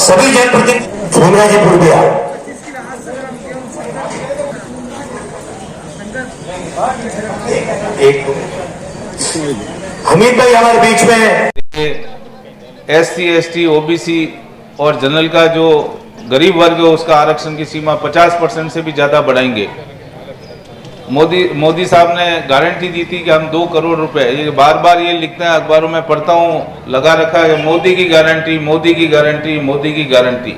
सभी जनप्रतिनिधि सोनिया जी पूर्विया एक हमीद भाई हमारे बीच में SC ST OBC और जनरल का जो गरीब वर्ग है उसका आरक्षण की सीमा 50% से भी ज़्यादा बढ़ाएंगे। मोदी साहब ने गारंटी दी थी कि हम 2 करोड़ रुपए, ये बार बार ये लिखते हैं, अखबारों में पढ़ता हूँ, लगा रखा है मोदी की गारंटी, मोदी की गारंटी, मोदी की गारंटी।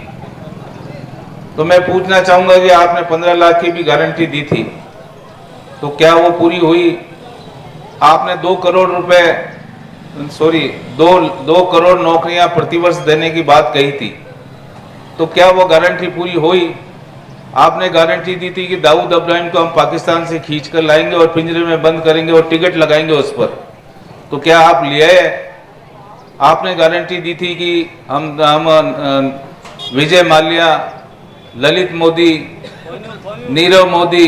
तो मैं पूछना चाहूँगा कि आपने 15 लाख की भी गारंटी दी थी तो क्या वो पूरी हुई? आपने 2 करोड़ रुपए दो करोड़ नौकरियां प्रतिवर्ष देने की बात कही थी, तो क्या वो गारंटी पूरी हुई? आपने गारंटी दी थी कि दाऊद इब्राहिम को हम पाकिस्तान से खींच कर लाएंगे और पिंजरे में बंद करेंगे और टिकट लगाएंगे उस पर, तो क्या आप ले आए? आपने गारंटी दी थी कि हम विजय माल्या, ललित मोदी, नीरव मोदी,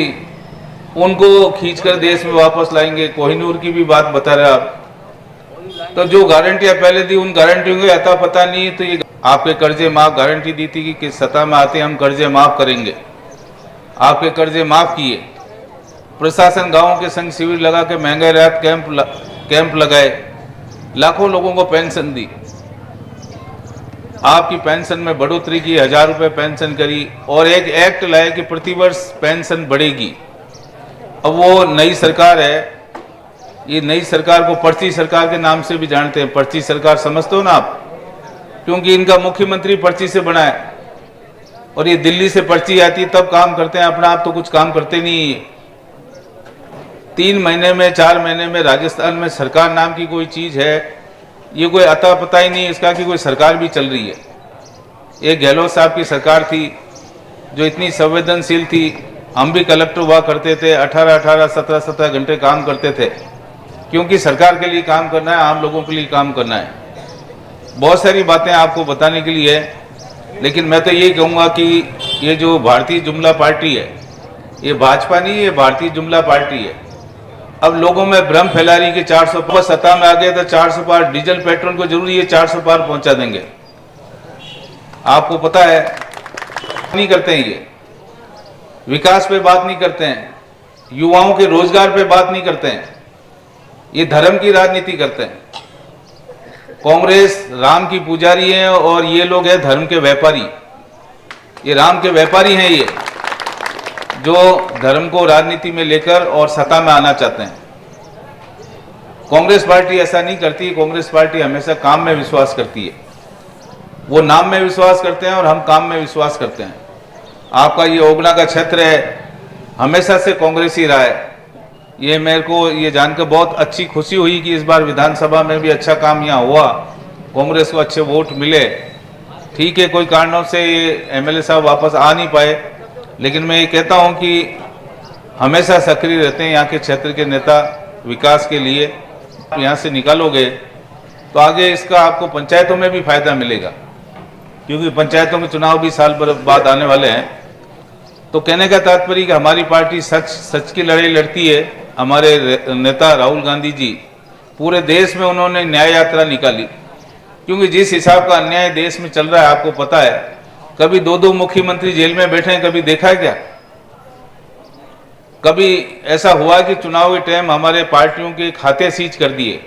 उनको खींचकर देश में वापस लाएंगे। कोहिनूर की भी बात बता रहे आप। तो जो गारंटियां पहले दी उन गारंटियों को अता पता नहीं है। तो ये आपके कर्जे माफ, गारंटी दी थी कि किस सत्ता में आते हम कर्जे माफ करेंगे, आपके कर्जे माफ किए। प्रशासन गांवों के संग शिविर लगा के महंगाई राहत कैंप लगाए, लाखों लोगों को पेंशन दी, आपकी पेंशन में बढ़ोतरी की, 1000 रुपये पेंशन करी और एक एक्ट लाए कि प्रतिवर्ष पेंशन बढ़ेगी। अब वो नई सरकार है, ये नई सरकार को पर्ची सरकार के नाम से भी जानते हैं। पर्ची सरकार समझते हो ना आप, क्योंकि इनका मुख्यमंत्री पर्ची से बना है और ये दिल्ली से पर्ची आती है तब काम करते हैं, अपना आप तो कुछ काम करते नहीं। 3 महीने में 4 महीने में राजस्थान में सरकार नाम की कोई चीज है, ये कोई अता पता ही नहीं इसका कि कोई सरकार भी चल रही है। एक गहलोत साहब की सरकार थी जो इतनी संवेदनशील थी, हम भी कलेक्टर हुआ करते थे, 18-18, 17-17 घंटे काम करते थे, क्योंकि सरकार के लिए काम करना है, आम लोगों के लिए काम करना है। बहुत सारी बातें आपको बताने के लिए है, लेकिन मैं तो यही कहूँगा कि ये जो भारतीय जुमला पार्टी है, ये भाजपा नहीं, ये भारतीय जुमला पार्टी है। अब लोगों में भ्रम फैला रही कि 400 पर सत्ता में आ गए तो 400 पार डीजल पेट्रोल को जरूरी है 400 पार पहुंचा देंगे। आपको पता है नहीं करते हैं, ये विकास पे बात नहीं करते हैं, युवाओं के रोजगार पे बात नहीं करते हैं, ये धर्म की राजनीति करते हैं। कांग्रेस राम की पुजारी है और ये लोग हैं धर्म के व्यापारी। ये राम के व्यापारी हैं, ये जो धर्म को राजनीति में लेकर और सत्ता में आना चाहते हैं। कांग्रेस पार्टी ऐसा नहीं करती। कांग्रेस पार्टी हमेशा काम में विश्वास करती है। वो नाम में विश्वास करते हैं और हम काम में विश्वास करते हैं। आपका ये ओगना का क्षेत्र है, हमेशा से कांग्रेस ही रहा है। ये मेरे को ये जानकर बहुत अच्छी खुशी हुई कि इस बार विधानसभा में भी अच्छा काम यहाँ हुआ, कांग्रेस को अच्छे वोट मिले। ठीक है, कोई कारणों से ये MLA साहब वापस आ नहीं पाए, लेकिन मैं ये कहता हूँ कि हमेशा सक्रिय रहते हैं यहाँ के क्षेत्र के नेता विकास के लिए। यहाँ से निकालोगे तो आगे इसका आपको पंचायतों में भी फायदा मिलेगा, क्योंकि पंचायतों में चुनाव भी साल भर बाद आने वाले हैं। तो कहने का तात्पर्य कि हमारी पार्टी सच की लड़ाई लड़ती है। हमारे नेता राहुल गांधी जी पूरे देश में उन्होंने न्याय यात्रा निकाली, क्योंकि जिस हिसाब का अन्याय देश में चल रहा है आपको पता है। कभी 2-2 मुख्यमंत्री जेल में बैठे हैं, कभी देखा है क्या? कभी ऐसा हुआ कि चुनाव के टाइम हमारे पार्टियों के खाते सीज कर दिए,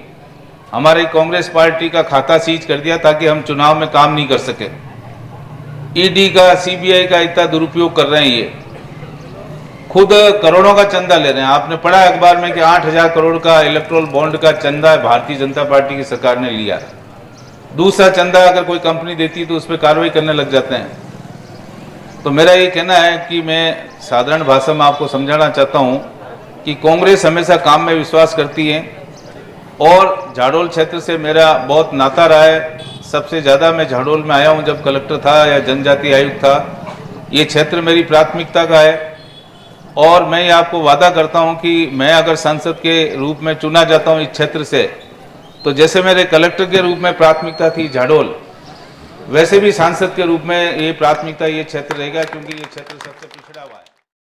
हमारी कांग्रेस पार्टी का खाता सीज कर दिया ताकि हम चुनाव में काम नहीं कर सके। ED का, CBI का इतना दुरुपयोग कर रहे हैं, ये खुद करोड़ों का चंदा ले रहे हैं। आपने पढ़ा अखबार में कि 8000 करोड़ का इलेक्ट्रोल बॉन्ड का चंदा भारतीय जनता पार्टी की सरकार ने लिया। दूसरा चंदा अगर कोई कंपनी देती तो उस पर कार्रवाई करने लग जाते हैं। तो मेरा ये कहना है कि मैं साधारण भाषा में आपको समझाना चाहता हूँ कि कांग्रेस हमेशा काम में विश्वास करती है और झाड़ोल क्षेत्र से मेरा बहुत नाता रहा है। सबसे ज़्यादा मैं झाड़ोल में आया हूँ जब कलेक्टर था या जनजाति आयुक्त था। ये क्षेत्र मेरी प्राथमिकता का है और मैं ये आपको वादा करता हूँ कि मैं अगर सांसद के रूप में चुना जाता हूँ इस क्षेत्र से, तो जैसे मेरे कलेक्टर के रूप में प्राथमिकता थी झाड़ोल, वैसे भी सांसद के रूप में ये प्राथमिकता ये क्षेत्र रहेगा, क्योंकि ये क्षेत्र सबसे पिछड़ा हुआ है।